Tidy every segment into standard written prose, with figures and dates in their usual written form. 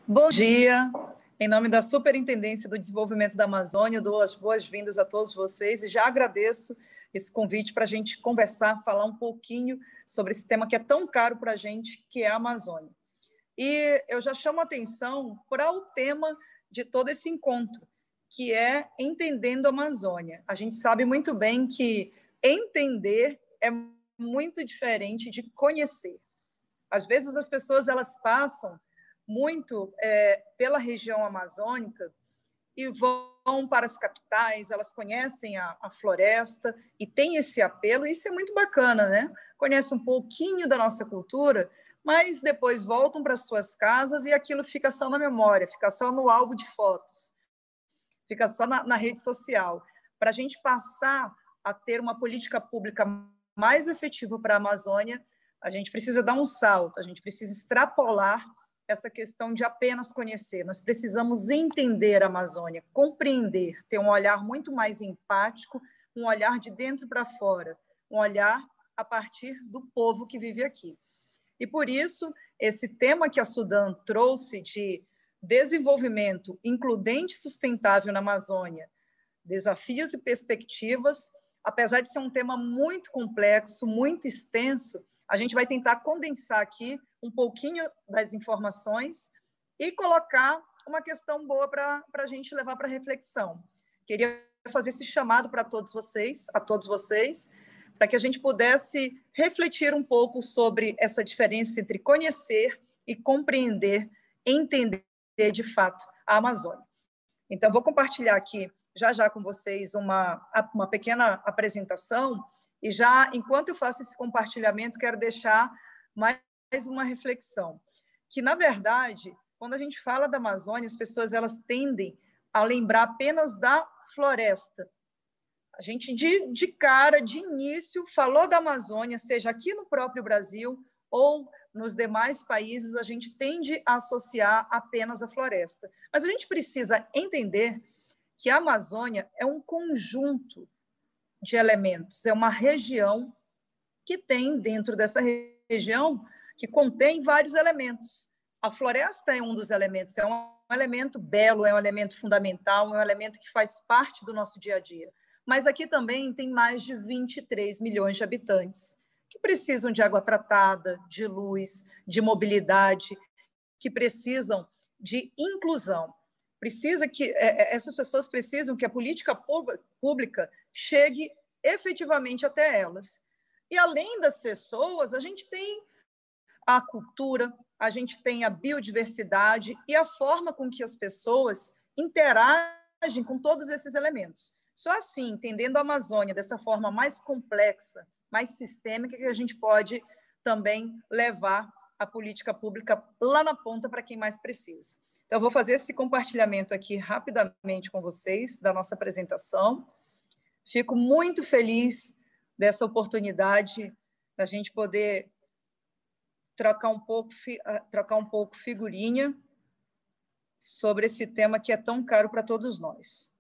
Bom dia! Em nome da Superintendência do Desenvolvimento da Amazônia, eu dou as boas-vindas a todos vocês e já agradeço esse convite para a gente conversar, falar um pouquinho sobre esse tema que é tão caro para a gente, que é a Amazônia. E eu já chamo a atenção para o tema de todo esse encontro, que é Entendendo a Amazônia. A gente sabe muito bem que entender é muito diferente de conhecer. Às vezes as pessoas elas passam muito pela região amazônica e vão para as capitais, elas conhecem a floresta e tem esse apelo, e isso é muito bacana, né? Conhecem um pouquinho da nossa cultura, mas depois voltam para suas casas e aquilo fica só na memória, fica só no álbum de fotos, fica só na rede social. Para a gente passar a ter uma política pública mais efetiva para a Amazônia, a gente precisa dar um salto, a gente precisa extrapolar essa questão de apenas conhecer. Nós precisamos entender a Amazônia, compreender, ter um olhar muito mais empático, um olhar de dentro para fora, um olhar a partir do povo que vive aqui. E por isso, esse tema que a Sudan trouxe de desenvolvimento includente e sustentável na Amazônia, desafios e perspectivas, apesar de ser um tema muito complexo, muito extenso, a gente vai tentar condensar aqui um pouquinho das informações e colocar uma questão boa para a gente levar para reflexão. Queria fazer esse chamado para todos vocês, para que a gente pudesse refletir um pouco sobre essa diferença entre conhecer e compreender, entender de fato a Amazônia. Então, vou compartilhar aqui já com vocês uma pequena apresentação e já, enquanto eu faço esse compartilhamento, quero deixar mais uma reflexão, que, na verdade, quando a gente fala da Amazônia, as pessoas elas tendem a lembrar apenas da floresta. A gente, de cara, de início, falou da Amazônia, seja aqui no próprio Brasil ou nos demais países, a gente tende a associar apenas a floresta. Mas a gente precisa entender que a Amazônia é um conjunto de elementos, é uma região que tem dentro dessa região, que contém vários elementos. A floresta é um dos elementos, é um elemento belo, é um elemento fundamental, é um elemento que faz parte do nosso dia a dia. Mas aqui também tem mais de 23 milhões de habitantes que precisam de água tratada, de luz, de mobilidade, que precisam de inclusão. Essas pessoas precisam que a política pública chegue efetivamente até elas. E, além das pessoas, a gente tem a cultura, a gente tem a biodiversidade e a forma com que as pessoas interagem com todos esses elementos. Só assim, entendendo a Amazônia dessa forma mais complexa, mais sistêmica, que a gente pode também levar a política pública lá na ponta para quem mais precisa. Então, eu vou fazer esse compartilhamento aqui rapidamente com vocês da nossa apresentação. Fico muito feliz dessa oportunidade da gente poder trocar um pouco figurinha sobre esse tema que é tão caro para todos nós.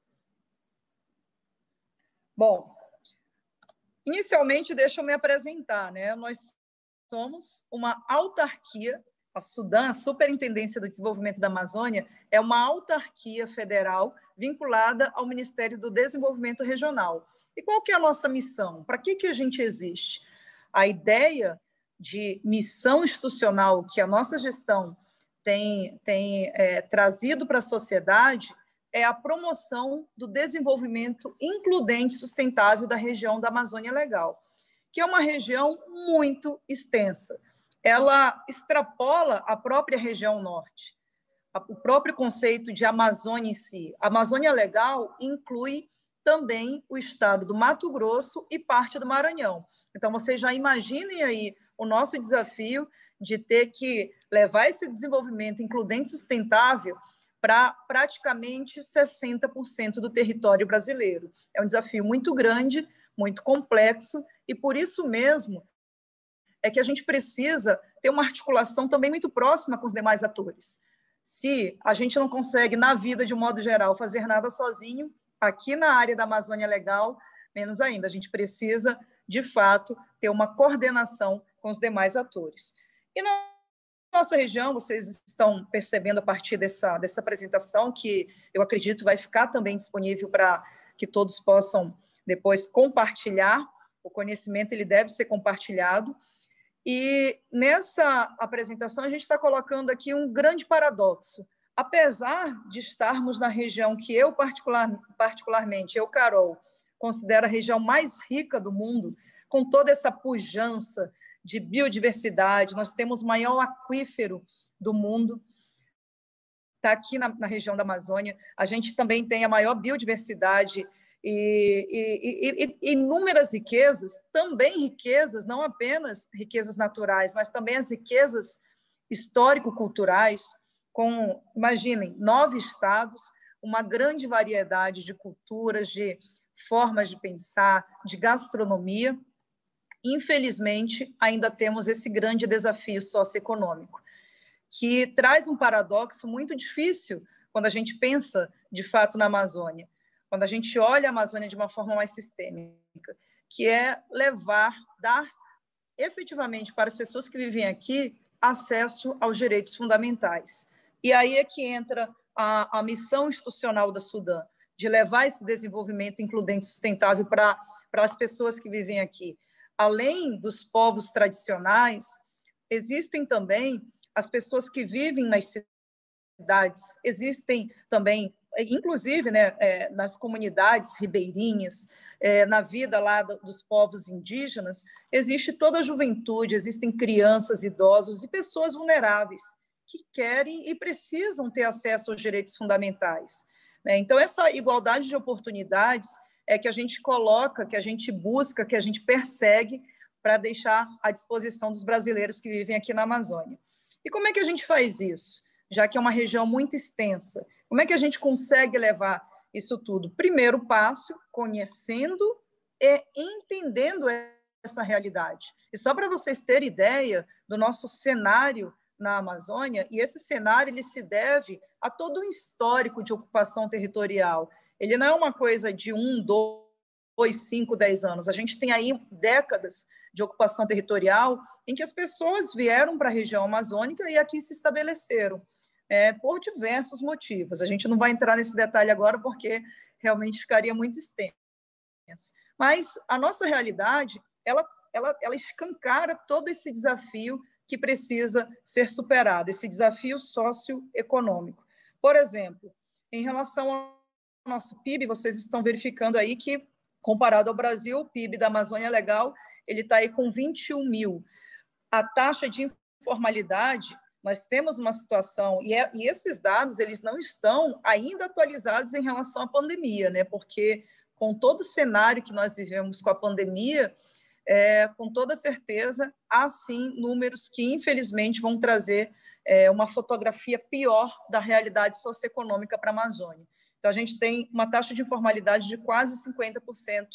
Bom, inicialmente, deixa eu me apresentar, né? Nós somos uma autarquia. A Sudan, a Superintendência do Desenvolvimento da Amazônia, é uma autarquia federal vinculada ao Ministério do Desenvolvimento Regional. E qual que é a nossa missão? Para que a gente existe? A ideia de missão institucional que a nossa gestão tem trazido para a sociedade é a promoção do desenvolvimento includente e sustentável da região da Amazônia Legal, que é uma região muito extensa. Ela extrapola a própria região norte, o próprio conceito de Amazônia em si. A Amazônia Legal inclui também o estado do Mato Grosso e parte do Maranhão. Então, vocês já imaginem aí o nosso desafio de ter que levar esse desenvolvimento includente e sustentável para praticamente 60% do território brasileiro. É um desafio muito grande, muito complexo, e por isso mesmo é que a gente precisa ter uma articulação também muito próxima com os demais atores. Se a gente não consegue, na vida, de um modo geral, fazer nada sozinho, aqui na área da Amazônia Legal, menos ainda. A gente precisa, de fato, ter uma coordenação com os demais atores. E nossa região, vocês estão percebendo a partir dessa apresentação, que eu acredito vai ficar também disponível para que todos possam depois compartilhar. O conhecimento ele deve ser compartilhado. E nessa apresentação a gente está colocando aqui um grande paradoxo. Apesar de estarmos na região que eu particularmente, eu, Carol, considero a região mais rica do mundo, com toda essa pujança de biodiversidade, nós temos o maior aquífero do mundo, está aqui na região da Amazônia, a gente também tem a maior biodiversidade e inúmeras riquezas, também riquezas, não apenas riquezas naturais, mas também as riquezas histórico-culturais, com, imaginem, 9 estados, uma grande variedade de culturas, de formas de pensar, de gastronomia. Infelizmente, ainda temos esse grande desafio socioeconômico, que traz um paradoxo muito difícil quando a gente pensa, de fato, na Amazônia, quando a gente olha a Amazônia de uma forma mais sistêmica, que é dar efetivamente para as pessoas que vivem aqui acesso aos direitos fundamentais. E aí é que entra a missão institucional da Sudam, de levar esse desenvolvimento includente e sustentável para as pessoas que vivem aqui. Além dos povos tradicionais, existem também as pessoas que vivem nas cidades, existem também, inclusive, né, nas comunidades ribeirinhas, na vida lá dos povos indígenas, existe toda a juventude, existem crianças, idosos e pessoas vulneráveis que querem e precisam ter acesso aos direitos fundamentais. Então, essa igualdade de oportunidades é que a gente coloca, que a gente busca, que a gente persegue para deixar à disposição dos brasileiros que vivem aqui na Amazônia. E como é que a gente faz isso? Já que é uma região muito extensa, como é que a gente consegue levar isso tudo? Primeiro passo, conhecendo e entendendo essa realidade. E só para vocês terem ideia do nosso cenário na Amazônia, e esse cenário ele se deve a todo um histórico de ocupação territorial. Ele não é uma coisa de 1, 2, 5, 10 anos. A gente tem aí décadas de ocupação territorial em que as pessoas vieram para a região amazônica e aqui se estabeleceram, por diversos motivos. A gente não vai entrar nesse detalhe agora porque realmente ficaria muito extenso. Mas a nossa realidade, ela escancara todo esse desafio que precisa ser superado, esse desafio socioeconômico. Por exemplo, em relação ao nosso PIB, vocês estão verificando aí que, comparado ao Brasil, o PIB da Amazônia Legal ele está aí com 21 mil. A taxa de informalidade, nós temos uma situação, e esses dados eles não estão ainda atualizados em relação à pandemia, né? Porque com todo o cenário que nós vivemos com a pandemia, com toda certeza, há sim números que, infelizmente, vão trazer uma fotografia pior da realidade socioeconômica para a Amazônia. Então, a gente tem uma taxa de informalidade de quase 50%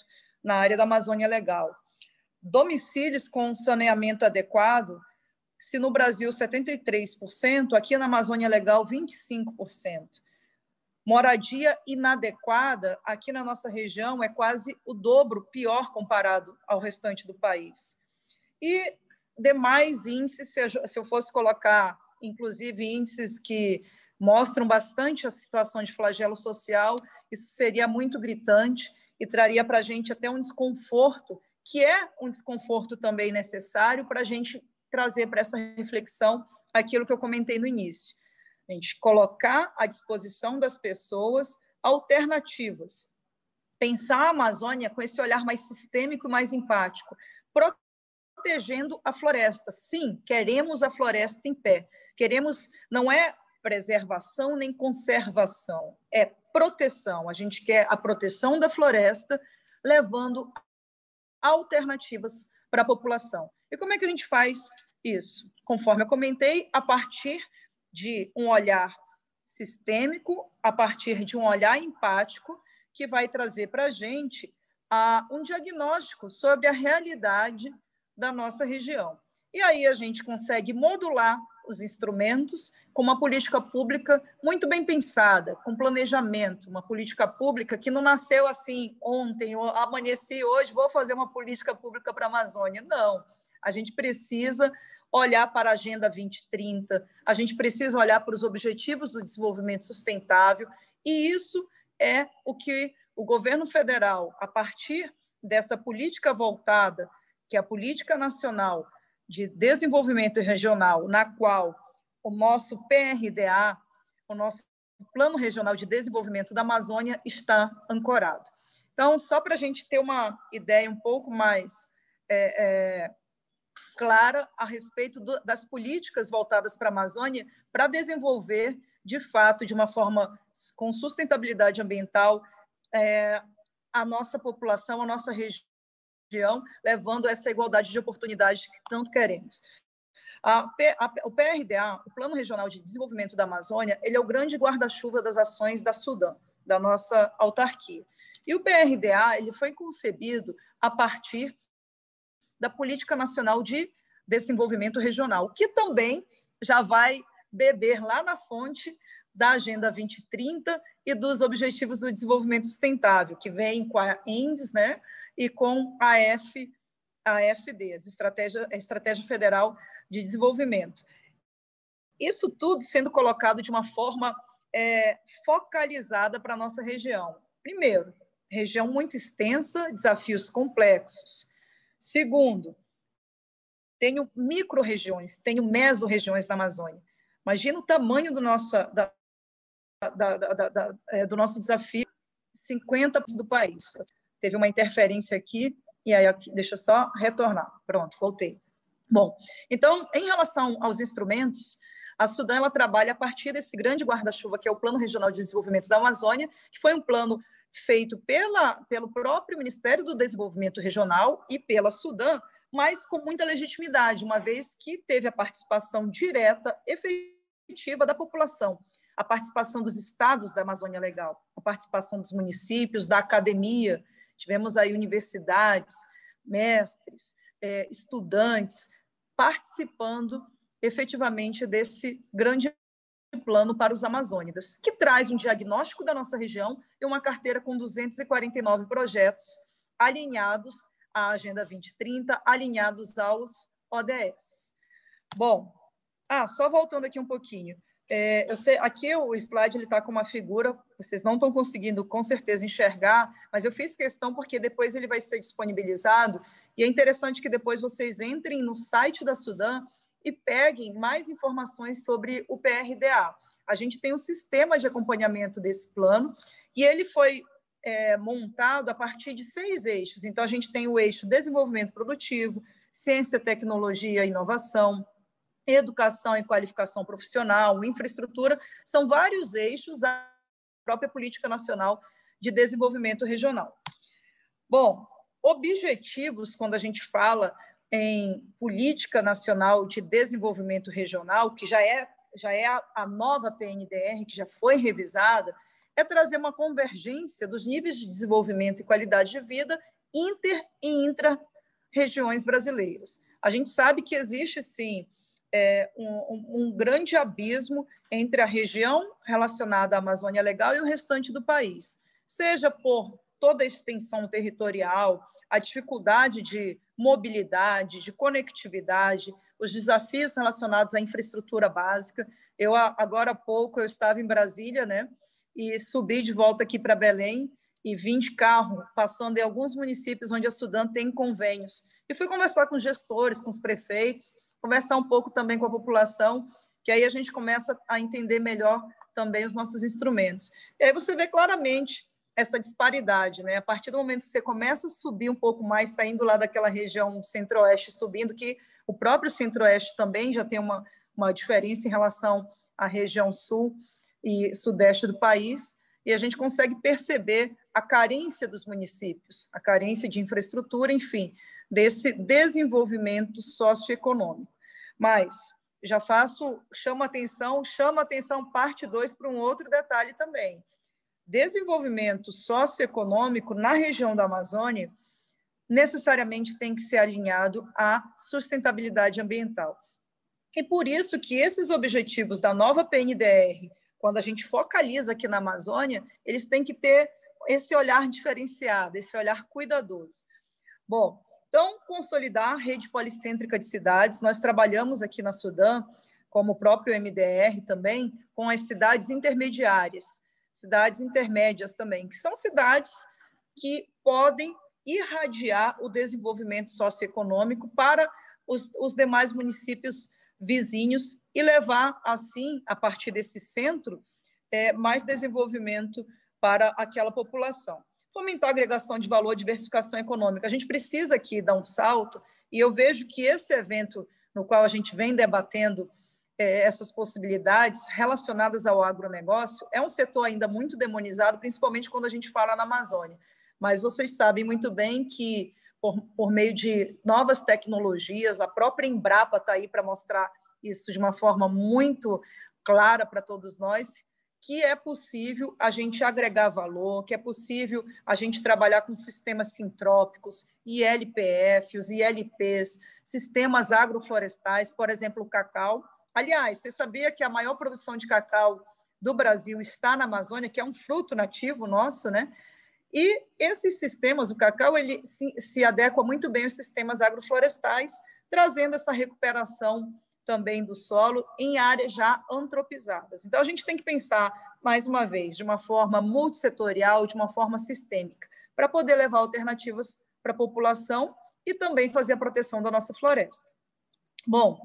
na área da Amazônia Legal. Domicílios com saneamento adequado, se no Brasil 73%, aqui na Amazônia Legal 25%. Moradia inadequada, aqui na nossa região, é quase o dobro, pior comparado ao restante do país. E demais índices, se eu fosse colocar, inclusive, índices que mostram bastante a situação de flagelo social, isso seria muito gritante e traria para a gente até um desconforto, que é um desconforto também necessário para a gente trazer para essa reflexão aquilo que eu comentei no início. A gente colocar à disposição das pessoas alternativas. Pensar a Amazônia com esse olhar mais sistêmico e mais empático, protegendo a floresta. Sim, queremos a floresta em pé. Queremos, não é preservação nem conservação, é proteção. A gente quer a proteção da floresta, levando alternativas para a população. E como é que a gente faz isso? Conforme eu comentei, a partir de um olhar sistêmico, a partir de um olhar empático, que vai trazer para a gente um diagnóstico sobre a realidade da nossa região. E aí a gente consegue modular os instrumentos com uma política pública muito bem pensada, com planejamento, uma política pública que não nasceu assim ontem, ou amanheci hoje, vou fazer uma política pública para a Amazônia. Não, a gente precisa olhar para a Agenda 2030, a gente precisa olhar para os Objetivos do Desenvolvimento Sustentável, e isso é o que o governo federal, a partir dessa política voltada, que é a Política Nacional de Desenvolvimento Regional, na qual o nosso PRDA, o nosso Plano Regional de Desenvolvimento da Amazônia, está ancorado. Então, só para a gente ter uma ideia um pouco mais clara a respeito das políticas voltadas para a Amazônia, para desenvolver, de fato, de uma forma com sustentabilidade ambiental, a nossa população, a nossa região, levando essa igualdade de oportunidades que tanto queremos. O PRDA, o Plano Regional de Desenvolvimento da Amazônia, ele é o grande guarda-chuva das ações da SUDAM, da nossa autarquia. E o PRDA ele foi concebido a partir da Política Nacional de Desenvolvimento Regional, que também já vai beber lá na fonte da Agenda 2030 e dos Objetivos do Desenvolvimento Sustentável, que vem com a ENDES, né, e com a AFD, a Estratégia Federal de Desenvolvimento. Isso tudo sendo colocado de uma forma focalizada para a nossa região. Primeiro, região muito extensa, desafios complexos. Segundo, tenho micro-regiões, tenho meso-regiões na Amazônia. Imagina o tamanho do nosso desafio, 50% do país. Teve uma interferência aqui, e aí deixa eu só retornar. Pronto, voltei. Bom, então, em relação aos instrumentos, a SUDAM ela trabalha a partir desse grande guarda-chuva, que é o Plano Regional de Desenvolvimento da Amazônia, que foi um plano feito pelo próprio Ministério do Desenvolvimento Regional e pela SUDAM, mas com muita legitimidade, uma vez que teve a participação direta, efetiva da população, a participação dos estados da Amazônia Legal, a participação dos municípios, da academia, tivemos aí universidades, mestres, estudantes, participando efetivamente desse grande plano para os amazônidas, que traz um diagnóstico da nossa região e uma carteira com 249 projetos alinhados à Agenda 2030, alinhados aos ODS. Bom, só voltando aqui um pouquinho. Eu sei, aqui o slide está com uma figura, vocês não estão conseguindo com certeza enxergar, mas eu fiz questão porque depois ele vai ser disponibilizado, e é interessante que depois vocês entrem no site da SUDAM e peguem mais informações sobre o PRDA. A gente tem um sistema de acompanhamento desse plano, e ele foi montado a partir de 6 eixos. Então, a gente tem o eixo desenvolvimento produtivo, ciência, tecnologia e inovação, educação e qualificação profissional, infraestrutura, são vários eixos da própria Política Nacional de Desenvolvimento Regional. Bom, objetivos, quando a gente fala em Política Nacional de Desenvolvimento Regional, que já é a nova PNDR, que já foi revisada, é trazer uma convergência dos níveis de desenvolvimento e qualidade de vida inter e intra-regiões brasileiras. A gente sabe que existe, sim, um grande abismo entre a região relacionada à Amazônia Legal e o restante do país, seja por toda a extensão territorial, a dificuldade de mobilidade, de conectividade, os desafios relacionados à infraestrutura básica. Agora há pouco, eu estava em Brasília, né, e subi de volta aqui para Belém e vim de carro, passando em alguns municípios onde a SUDAM tem convênios. E fui conversar com os gestores, com os prefeitos, conversar um pouco também com a população, que aí a gente começa a entender melhor também os nossos instrumentos. E aí você vê claramente essa disparidade, né? A partir do momento que você começa a subir um pouco mais, saindo lá daquela região centro-oeste, subindo, que o próprio centro-oeste também já tem uma diferença em relação à região sul e sudeste do país, e a gente consegue perceber a carência dos municípios, a carência de infraestrutura, enfim, desse desenvolvimento socioeconômico. Mas já chama atenção parte 2 para um outro detalhe também. Desenvolvimento socioeconômico na região da Amazônia necessariamente tem que ser alinhado à sustentabilidade ambiental. E por isso que esses objetivos da nova PNDR, quando a gente focaliza aqui na Amazônia, eles têm que ter esse olhar diferenciado, esse olhar cuidadoso. Bom, Então, consolidar a rede policêntrica de cidades. Nós trabalhamos aqui na Sudam, como o próprio MDR também, com as cidades intermediárias, cidades intermédias também, que são cidades que podem irradiar o desenvolvimento socioeconômico para os demais municípios vizinhos e levar, assim, a partir desse centro, mais desenvolvimento para aquela população. Fomentar a agregação de valor, diversificação econômica. A gente precisa aqui dar um salto, e eu vejo que esse evento no qual a gente vem debatendo essas possibilidades relacionadas ao agronegócio, é um setor ainda muito demonizado, principalmente quando a gente fala na Amazônia. Mas vocês sabem muito bem que, por meio de novas tecnologias, a própria Embrapa está aí para mostrar isso de uma forma muito clara para todos nós, que é possível a gente agregar valor, que é possível a gente trabalhar com sistemas sintrópicos, ILPF, os ILPs, sistemas agroflorestais, por exemplo, o cacau. Aliás, você sabia que a maior produção de cacau do Brasil está na Amazônia, que é um fruto nativo nosso, né? E esses sistemas, o cacau, ele se adequa muito bem aos sistemas agroflorestais, trazendo essa recuperação também do solo em áreas já antropizadas. Então, a gente tem que pensar, mais uma vez, de uma forma multissetorial, de uma forma sistêmica, para poder levar alternativas para a população e também fazer a proteção da nossa floresta. Bom,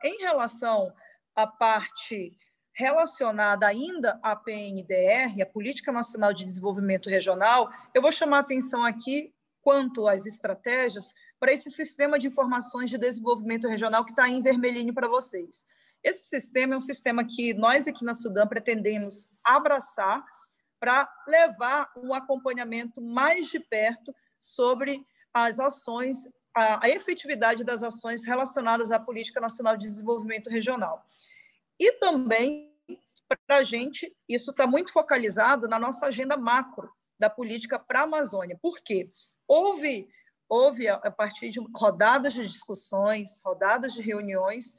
em relação à parte relacionada ainda à PNDR, a Política Nacional de Desenvolvimento Regional, eu vou chamar a atenção aqui quanto às estratégias para esse sistema de informações de desenvolvimento regional que está em vermelhinho para vocês. Esse sistema é um sistema que nós aqui na Sudam pretendemos abraçar para levar um acompanhamento mais de perto sobre as ações, a efetividade das ações relacionadas à Política Nacional de Desenvolvimento Regional. E também, para a gente, isso está muito focalizado na nossa agenda macro da política para a Amazônia. Por quê? Houve, a partir de rodadas de discussões, rodadas de reuniões,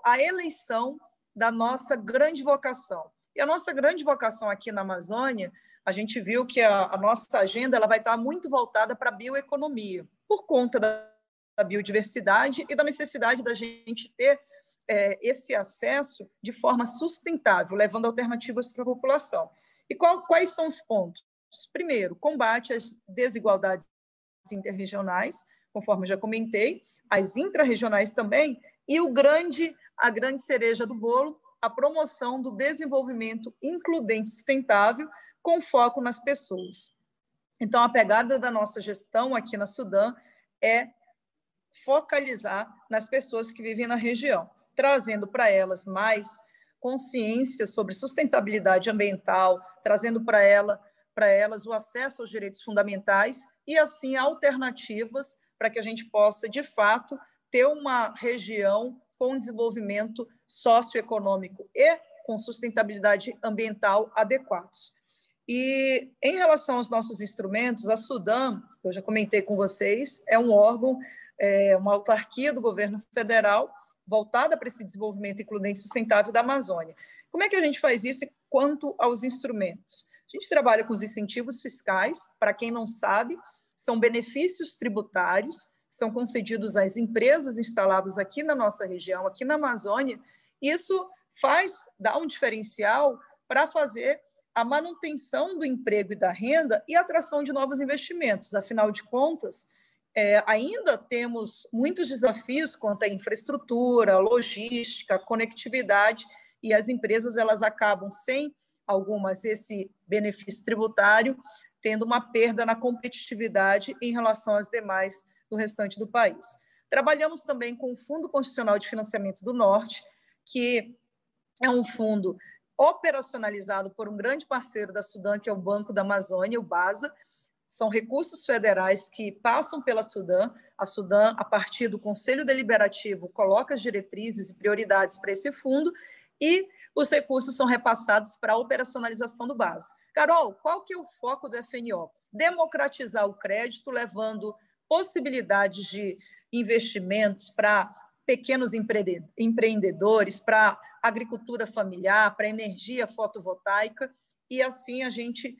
a eleição da nossa grande vocação. E a nossa grande vocação aqui na Amazônia, a gente viu que a nossa agenda ela vai estar muito voltada para a bioeconomia, por conta da biodiversidade e da necessidade da gente ter esse acesso de forma sustentável, levando alternativas para a população. E quais são os pontos? Primeiro, combate às desigualdades interregionais, conforme eu já comentei, as intrarregionais também, e a grande cereja do bolo, a promoção do desenvolvimento includente e sustentável, com foco nas pessoas. Então, a pegada da nossa gestão aqui na Sudam é focalizar nas pessoas que vivem na região, trazendo para elas mais consciência sobre sustentabilidade ambiental, trazendo para elas o acesso aos direitos fundamentais e, assim, alternativas para que a gente possa, de fato, ter uma região com desenvolvimento socioeconômico e com sustentabilidade ambiental adequados. E, em relação aos nossos instrumentos, a Sudam, eu já comentei com vocês, é um órgão, uma autarquia do governo federal voltada para esse desenvolvimento includente e sustentável da Amazônia. Como é que a gente faz isso quanto aos instrumentos? A gente trabalha com os incentivos fiscais, para quem não sabe, são benefícios tributários que são concedidos às empresas instaladas aqui na nossa região, aqui na Amazônia. Isso dá um diferencial para fazer a manutenção do emprego e da renda e a atração de novos investimentos. Afinal de contas, ainda temos muitos desafios quanto à infraestrutura, logística, conectividade, e as empresas elas acabam sem esse benefício tributário, tendo uma perda na competitividade em relação às demais do restante do país. Trabalhamos também com o Fundo Constitucional de Financiamento do Norte, que é um fundo operacionalizado por um grande parceiro da Sudam, que é o Banco da Amazônia, o BASA. São recursos federais que passam pela Sudam. A Sudam, a partir do Conselho Deliberativo, coloca as diretrizes e prioridades para esse fundo e os recursos são repassados para a operacionalização do BASA. Carol, qual que é o foco do FNO? Democratizar o crédito, levando possibilidades de investimentos para pequenos empreendedores, para agricultura familiar, para energia fotovoltaica, e assim a gente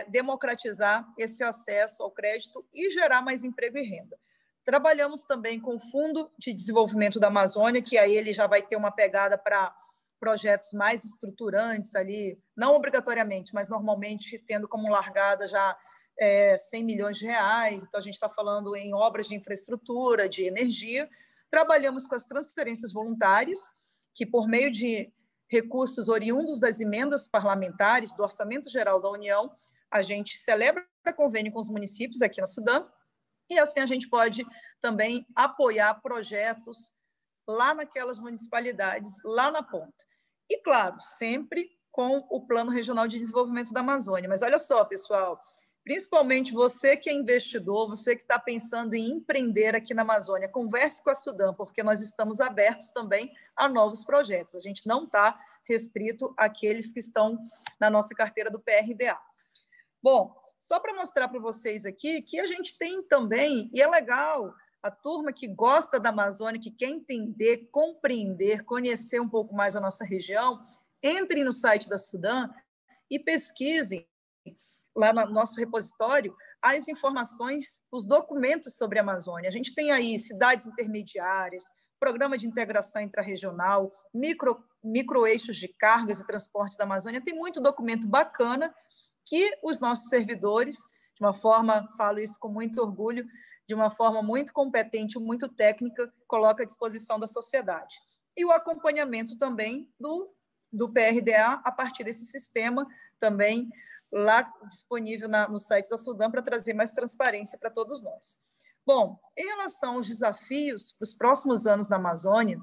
democratizar esse acesso ao crédito e gerar mais emprego e renda. Trabalhamos também com o Fundo de Desenvolvimento da Amazônia, que aí ele já vai ter uma pegada para projetos mais estruturantes ali, não obrigatoriamente, mas normalmente tendo como largada já 100 milhões de reais. Então, a gente está falando em obras de infraestrutura, de energia. Trabalhamos com as transferências voluntárias, que por meio de recursos oriundos das emendas parlamentares do Orçamento Geral da União, a gente celebra convênio com os municípios aqui no Sudão, e assim a gente pode também apoiar projetos lá naquelas municipalidades, lá na ponta. E, claro, sempre com o Plano Regional de Desenvolvimento da Amazônia. Mas olha só, pessoal, principalmente você que é investidor, você que está pensando em empreender aqui na Amazônia, converse com a Sudam, porque nós estamos abertos também a novos projetos. A gente não está restrito àqueles que estão na nossa carteira do PRDA. Bom, só para mostrar para vocês aqui que a gente tem também, e é legal, a turma que gosta da Amazônia, que quer entender, compreender, conhecer um pouco mais a nossa região, entrem no site da Sudam e pesquisem lá no nosso repositório as informações, os documentos sobre a Amazônia. A gente tem aí cidades intermediárias, programa de integração intrarregional, microeixos de cargas e transporte da Amazônia. Tem muito documento bacana que os nossos servidores, de uma forma, falo isso com muito orgulho, de uma forma muito competente, muito técnica, coloca à disposição da sociedade. E o acompanhamento também do PRDA a partir desse sistema também lá disponível no site da Sudam para trazer mais transparência para todos nós. Bom, em relação aos desafios para os próximos anos na Amazônia,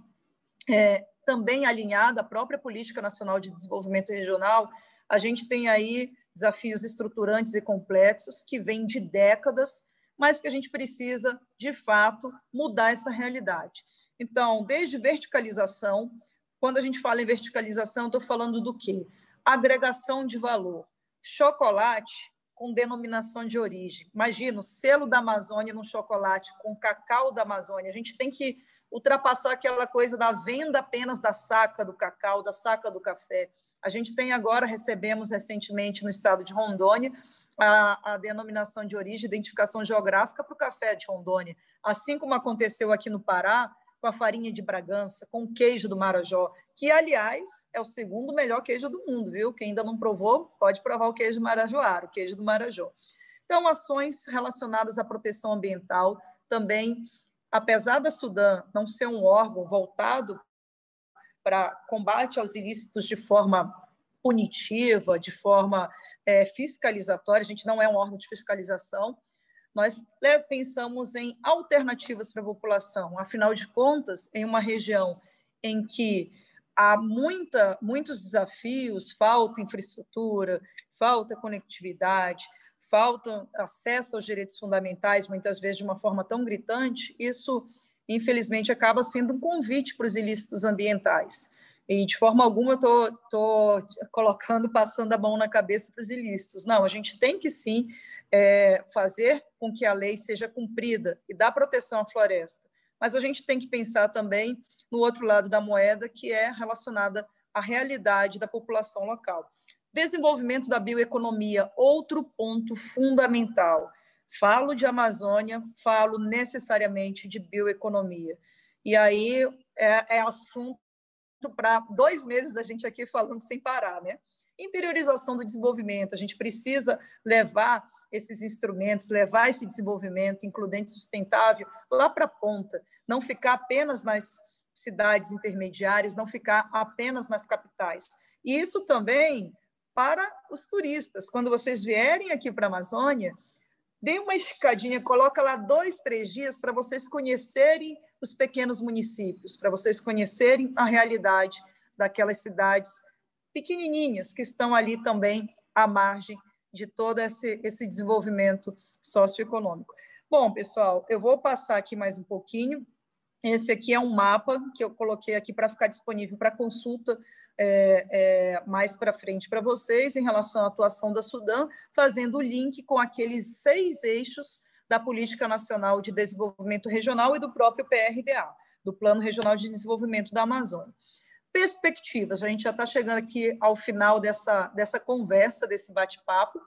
também alinhada à própria Política Nacional de Desenvolvimento Regional, a gente tem aí desafios estruturantes e complexos que vêm de décadas, mas que a gente precisa, de fato, mudar essa realidade. Então, desde verticalização, quando a gente fala em verticalização, estou falando do quê? Agregação de valor. Chocolate com denominação de origem. Imagina o selo da Amazônia num chocolate com cacau da Amazônia. A gente tem que ultrapassar aquela coisa da venda apenas da saca do cacau, da saca do café. A gente tem agora, recebemos recentemente no estado de Rondônia, a denominação de origem, identificação geográfica para o café de Rondônia. Assim como aconteceu aqui no Pará, com a farinha de Bragança, com o queijo do Marajó, que, aliás, é o segundo melhor queijo do mundo, viu? Quem ainda não provou, pode provar o queijo marajoara, o queijo do Marajó. Então, ações relacionadas à proteção ambiental também, apesar da Sudam não ser um órgão voltado para combate aos ilícitos de forma punitiva, de forma fiscalizatória, a gente não é um órgão de fiscalização, nós pensamos em alternativas para a população. Afinal de contas, em uma região em que há muitos desafios, falta infraestrutura, falta conectividade, falta acesso aos direitos fundamentais, muitas vezes de uma forma tão gritante, isso, infelizmente, acaba sendo um convite para os ilícitos ambientais. E, de forma alguma, eu estou colocando, passando a mão na cabeça para os ilícitos. Não, a gente tem que, sim, fazer com que a lei seja cumprida e dar proteção à floresta. Mas a gente tem que pensar também no outro lado da moeda, que é relacionada à realidade da população local. Desenvolvimento da bioeconomia, outro ponto fundamental. Falo de Amazônia, falo necessariamente de bioeconomia. E aí é assunto para 2 meses a gente aqui falando sem parar, né? Interiorização do desenvolvimento, a gente precisa levar esses instrumentos, levar esse desenvolvimento includente sustentável lá para a ponta, não ficar apenas nas cidades intermediárias, não ficar apenas nas capitais. E isso também para os turistas. Quando vocês vierem aqui para a Amazônia, dê uma esticadinha, coloca lá 2, 3 dias para vocês conhecerem os pequenos municípios, para vocês conhecerem a realidade daquelas cidades pequenininhas que estão ali também à margem de todo esse desenvolvimento socioeconômico. Bom, pessoal, eu vou passar aqui mais um pouquinho. Esse aqui é um mapa que eu coloquei aqui para ficar disponível para consulta mais para frente para vocês em relação à atuação da Sudam, fazendo o link com aqueles 6 eixos da Política Nacional de Desenvolvimento Regional e do próprio PRDA, do Plano Regional de Desenvolvimento da Amazônia. perspectivas. A gente já está chegando aqui ao final dessa conversa, desse bate-papo.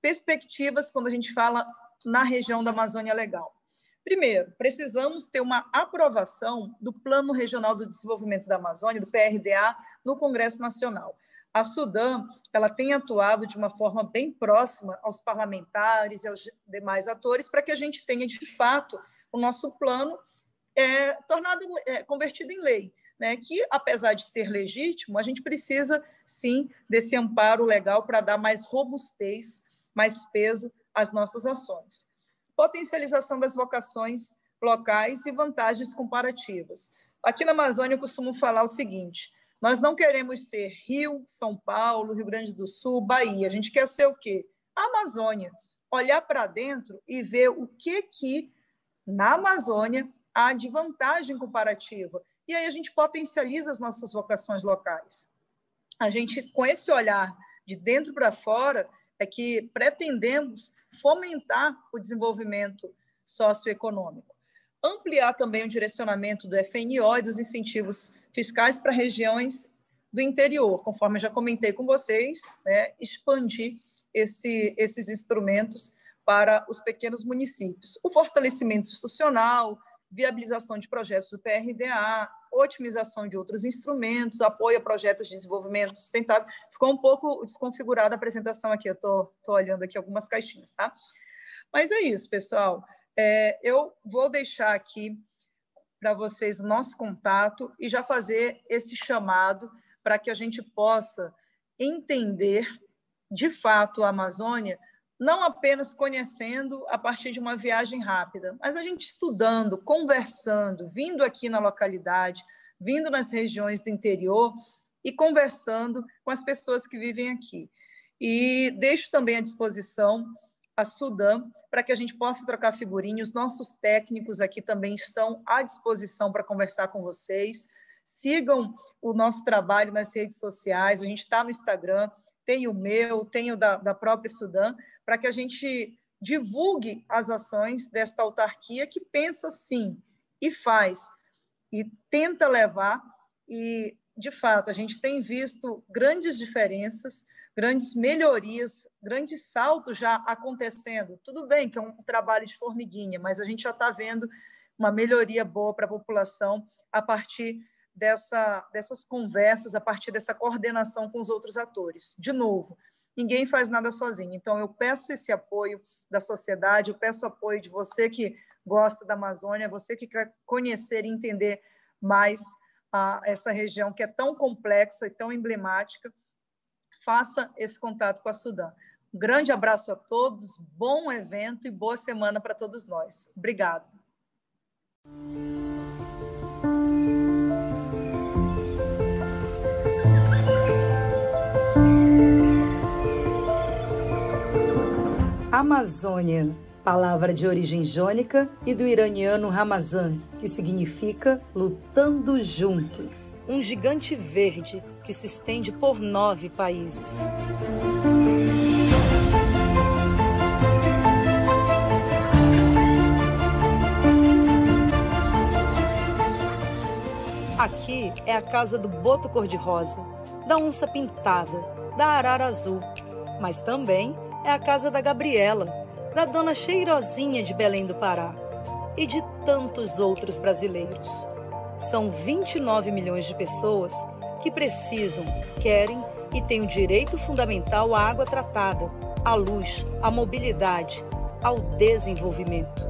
Perspectivas quando a gente fala na região da Amazônia Legal. Primeiro, precisamos ter uma aprovação do Plano Regional do Desenvolvimento da Amazônia, do PRDA, no Congresso Nacional. A Sudan, ela tem atuado de uma forma bem próxima aos parlamentares e aos demais atores para que a gente tenha, de fato, o nosso plano convertido em lei, né? Que, apesar de ser legítimo, a gente precisa, sim, desse amparo legal para dar mais robustez, mais peso às nossas ações. Potencialização das vocações locais e vantagens comparativas. Aqui na Amazônia, eu costumo falar o seguinte: nós não queremos ser Rio, São Paulo, Rio Grande do Sul, Bahia. A gente quer ser o quê? A Amazônia. Olhar para dentro e ver o que na Amazônia há de vantagem comparativa. E aí a gente potencializa as nossas vocações locais. A gente, com esse olhar de dentro para fora, é que pretendemos fomentar o desenvolvimento socioeconômico. Ampliar também o direcionamento do FNO e dos incentivos fiscais para regiões do interior, conforme eu já comentei com vocês, né, expandir esses instrumentos para os pequenos municípios. O fortalecimento institucional, viabilização de projetos do PRDA, otimização de outros instrumentos, apoio a projetos de desenvolvimento sustentável. Ficou um pouco desconfigurada a apresentação aqui, eu estou olhando aqui algumas caixinhas, tá? Mas é isso, pessoal. Eu vou deixar aqui para vocês o nosso contato e já fazer esse chamado para que a gente possa entender, de fato, a Amazônia, não apenas conhecendo a partir de uma viagem rápida, mas a gente estudando, conversando, vindo aqui na localidade, vindo nas regiões do interior e conversando com as pessoas que vivem aqui. E deixo também à disposição a Sudan para que a gente possa trocar figurinhas. Os nossos técnicos aqui também estão à disposição para conversar com vocês. Sigam o nosso trabalho nas redes sociais, a gente está no Instagram, tem o meu, tem o da própria Sudan, para que a gente divulgue as ações desta autarquia que pensa sim e faz, e tenta levar, e, de fato, a gente tem visto grandes diferenças, grandes melhorias, grandes saltos já acontecendo. Tudo bem que é um trabalho de formiguinha, mas a gente já está vendo uma melhoria boa para a população a partir dessas conversas, a partir dessa coordenação com os outros atores. De novo, ninguém faz nada sozinho. Então, eu peço esse apoio da sociedade, eu peço apoio de você que gosta da Amazônia, você que quer conhecer e entender mais essa região que é tão complexa e tão emblemática. Faça esse contato com a Sudan. Um grande abraço a todos, bom evento e boa semana para todos nós. Obrigada. Amazônia, palavra de origem jônica e do iraniano Ramazan, que significa lutando junto. Um gigante verde que se estende por 9 países. Aqui é a casa do boto cor-de-rosa, da onça pintada, da arara azul, mas também é a casa da Gabriela, da dona Cheirosinha de Belém do Pará e de tantos outros brasileiros. São 29 milhões de pessoas que precisam, querem e têm o direito fundamental à água tratada, à luz, à mobilidade, ao desenvolvimento.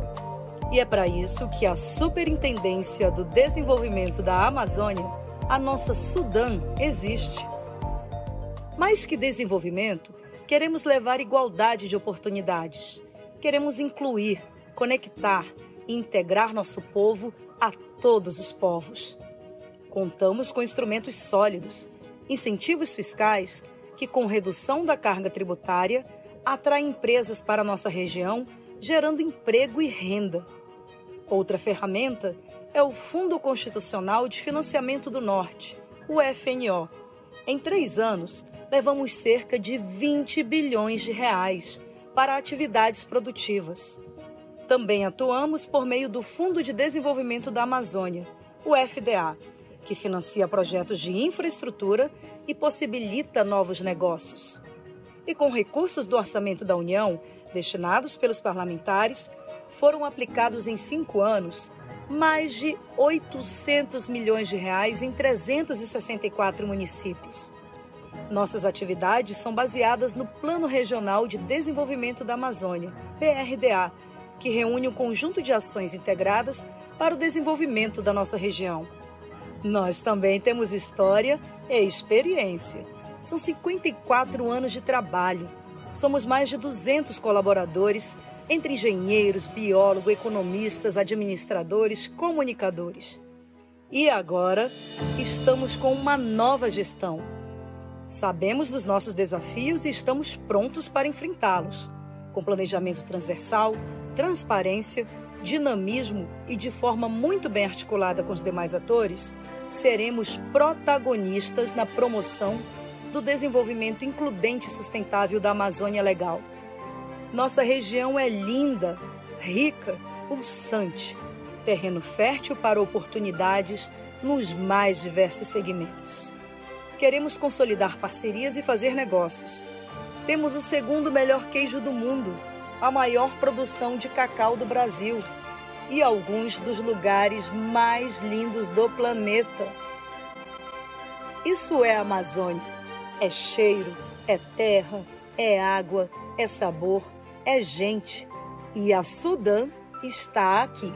E é para isso que a Superintendência do Desenvolvimento da Amazônia, a nossa Sudan, existe. Mais que desenvolvimento, queremos levar igualdade de oportunidades. Queremos incluir, conectar e integrar nosso povo a todos os povos. Contamos com instrumentos sólidos, incentivos fiscais que, com redução da carga tributária, atraem empresas para a nossa região, gerando emprego e renda. Outra ferramenta é o Fundo Constitucional de Financiamento do Norte, o FNO. Em 3 anos, levamos cerca de 20 bilhões de reais para atividades produtivas. Também atuamos por meio do Fundo de Desenvolvimento da Amazônia, o FDA, que financia projetos de infraestrutura e possibilita novos negócios. E com recursos do Orçamento da União, destinados pelos parlamentares, foram aplicados em 5 anos mais de 800 milhões de reais em 364 municípios. Nossas atividades são baseadas no Plano Regional de Desenvolvimento da Amazônia, PRDA, que reúne um conjunto de ações integradas para o desenvolvimento da nossa região. Nós também temos história e experiência. São 54 anos de trabalho. Somos mais de 200 colaboradores, entre engenheiros, biólogos, economistas, administradores, comunicadores. E agora, estamos com uma nova gestão. Sabemos dos nossos desafios e estamos prontos para enfrentá-los, com planejamento transversal, transparência, dinamismo e de forma muito bem articulada com os demais atores, seremos protagonistas na promoção do desenvolvimento includente e sustentável da Amazônia Legal. Nossa região é linda, rica, pulsante, terreno fértil para oportunidades nos mais diversos segmentos. Queremos consolidar parcerias e fazer negócios. Temos o segundo melhor queijo do mundo, a maior produção de cacau do Brasil e alguns dos lugares mais lindos do planeta. Isso é Amazônia. É cheiro, é terra, é água, é sabor, é gente. E a Sudam está aqui.